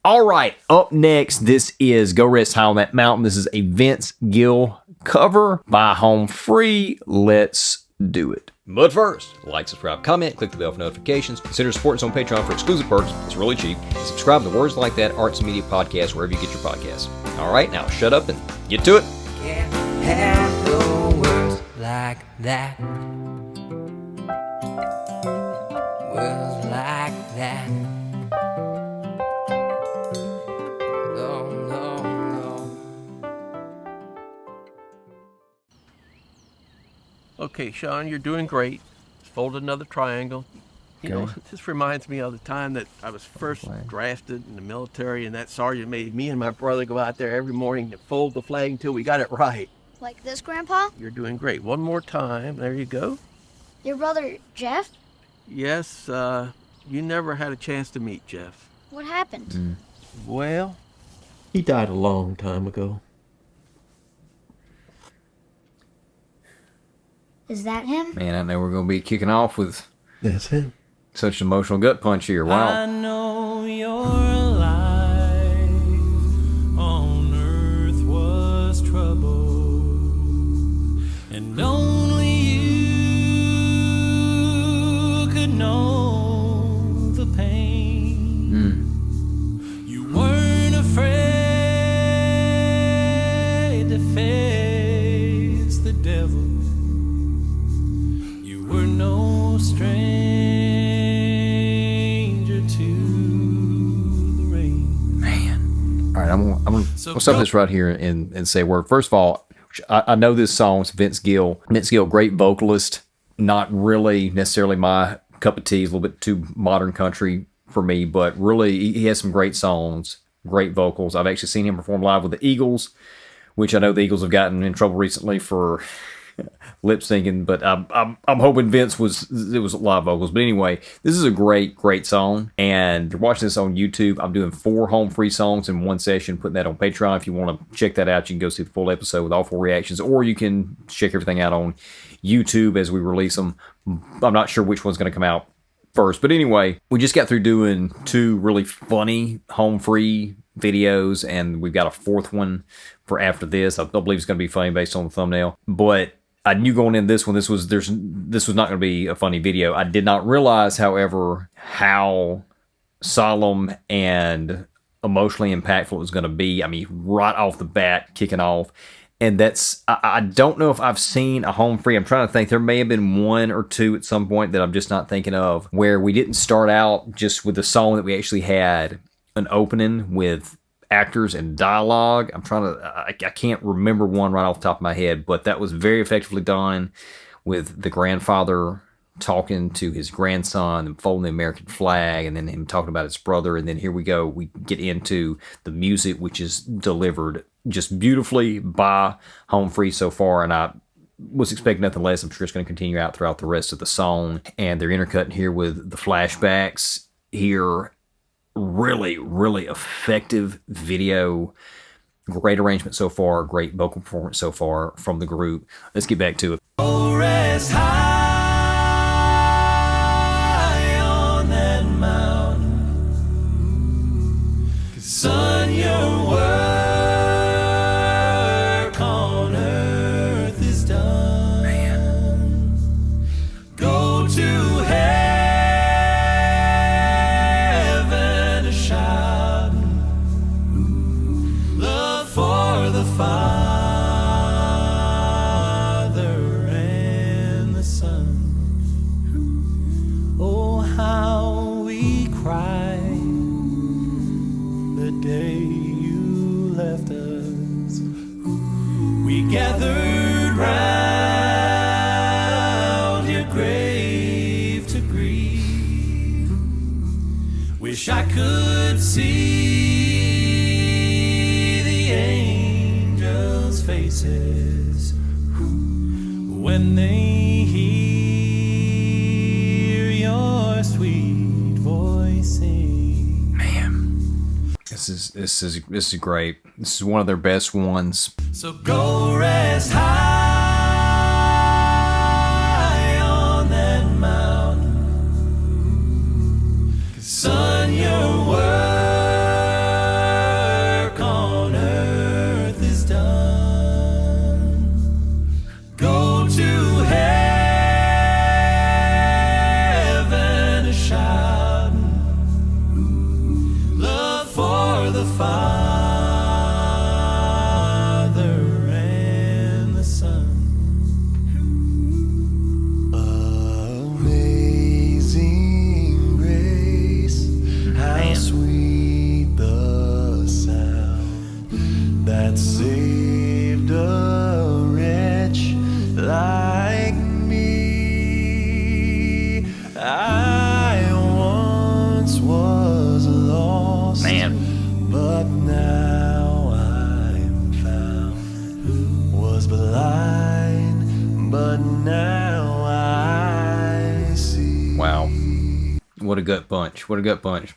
All right, up next, this is Go Rest High on That Mountain. This is a Vince Gill cover by Home Free. Let's do it. But first, like, subscribe, comment, click the bell for notifications. Consider supporting us on Patreon for exclusive perks. It's really cheap. And subscribe to Words Like That Arts and Media Podcast wherever you get your podcasts. All right, now shut up and get to it. Can't have no words like that. Words like that. Okay, Sean, you're doing great. Fold another triangle. You know, this reminds me of the time that I was first drafted in the military, and that sergeant made me and my brother go out there every morning to fold the flag until we got it right. Like this, Grandpa? You're doing great. One more time. There you go. Your brother, Jeff? Yes, you never had a chance to meet Jeff. What happened? Well, he died a long time ago. Is that him? Man, I know we're going to be kicking off with That's him. such an emotional gut punch here. Wow. I know your life on earth was trouble, and only you could know the pain. You weren't afraid to face the devil. You were no stranger to the rain. Man. All right, I'm gonna stop this right here and say a word. First of all, I know this song's Vince Gill. Vince Gill, great vocalist. Not really necessarily my cup of tea. He's a little bit too modern country for me, but really he has some great songs, great vocals. I've actually seen him perform live with the Eagles, which I know the Eagles have gotten in trouble recently for lip syncing, but I'm hoping Vince was live vocals. But anyway, this is a great song, and you're watching this on YouTube. I'm doing 4 Home Free songs in one session, putting that on Patreon. If you want to check that out, you can go see the full episode with all 4 reactions, or you can check everything out on YouTube as we release them. I'm not sure which one's going to come out first, but anyway, we just got through doing 2 really funny Home Free videos, and we've got a 4th one for after this. I don't believe it's going to be funny based on the thumbnail, but I knew going in this one, this was not going to be a funny video. I did not realize, however, how solemn and emotionally impactful it was going to be. I mean, right off the bat, kicking off. And I don't know if I've seen a Home Free. I'm trying to think. There may have been 1 or 2 at some point that I'm just not thinking of, where we didn't start out just with the song, that we actually had an opening with actors and dialogue. I can't remember one right off the top of my head, but that was very effectively done, with the grandfather talking to his grandson and folding the American flag, and then him talking about his brother. And then here we go. We get into the music, which is delivered just beautifully by Home Free so far. And I was expecting nothing less. I'm sure it's going to continue out throughout the rest of the song. And they're intercutting here with the flashbacks here. Really effective video. Great arrangement so far. Great vocal performance so far from the group. Let's get back to it. Oh, rest high on that mountain, 'cause son, your work on earth is done. Man. Go to heaven a shouting, love for the Father and the Son. Oh, how we cried the day you left us. We gathered round your grave to grieve. Wish I could see the angels' faces when they hear your sweet voice sing. Man, this is great. This is one of their best ones. So go rest high on that mountain, 'cause son, your work Now I see. Wow. What a gut punch. What a gut punch.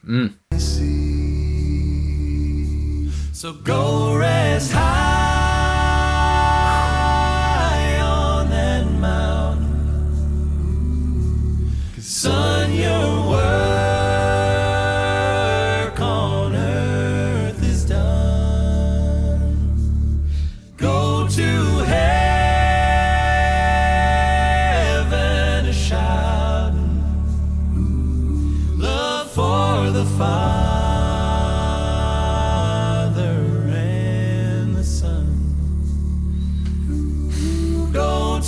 So go rest high on that mountain. 'Cause son, your work on earth is done. Go to heaven a shouting, love for the Father.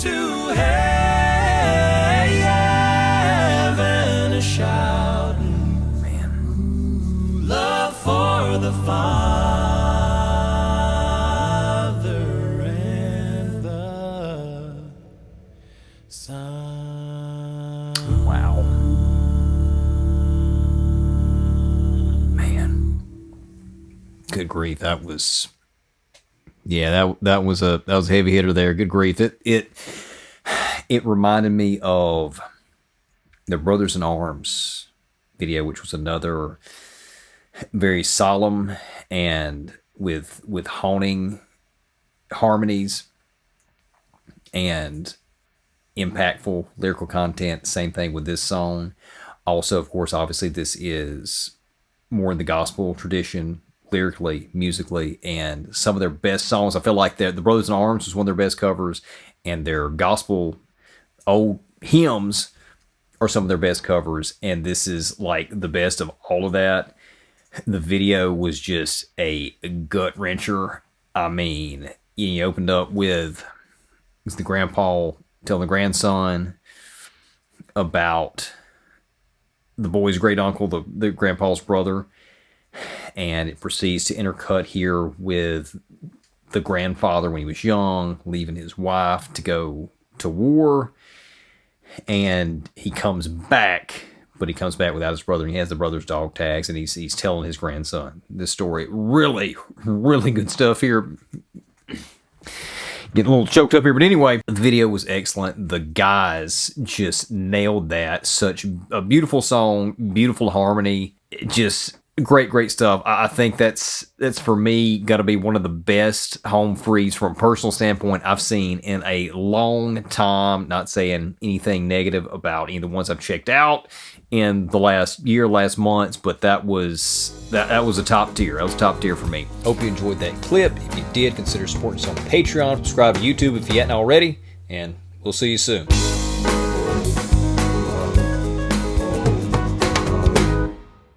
To heaven a shouting, Man. love for the Father and the Son. Wow. Man. Good grief. That was... Yeah, that was a heavy hitter there. Good grief. It reminded me of the Brothers in Arms video, which was another very solemn and with haunting harmonies and impactful lyrical content. Same thing with this song. Also, of course, obviously this is more in the gospel tradition, lyrically, musically, and some of their best songs. I feel like the Brothers in Arms was one of their best covers, and their gospel old hymns are some of their best covers, and this is like the best of all of that. The video was just a gut wrencher. I mean, he opened up with the grandpa telling the grandson about the boy's great uncle, the grandpa's brother, and it proceeds to intercut here with the grandfather when he was young, leaving his wife to go to war. And he comes back, but he comes back without his brother. And he has the brother's dog tags, and he's telling his grandson this story. Really, really good stuff here. Getting a little choked up here, but anyway, the video was excellent. The guys just nailed that. Such a beautiful song, beautiful harmony. Just great stuff. I think that's for me got to be one of the best home frees from a personal standpoint I've seen in a long time. Not saying anything negative about any of the ones I've checked out in the last months, but that was a top tier. That was top tier for me. Hope you enjoyed that clip. If you did, consider supporting us on Patreon. Subscribe to YouTube if you hadn't already, and we'll see you soon.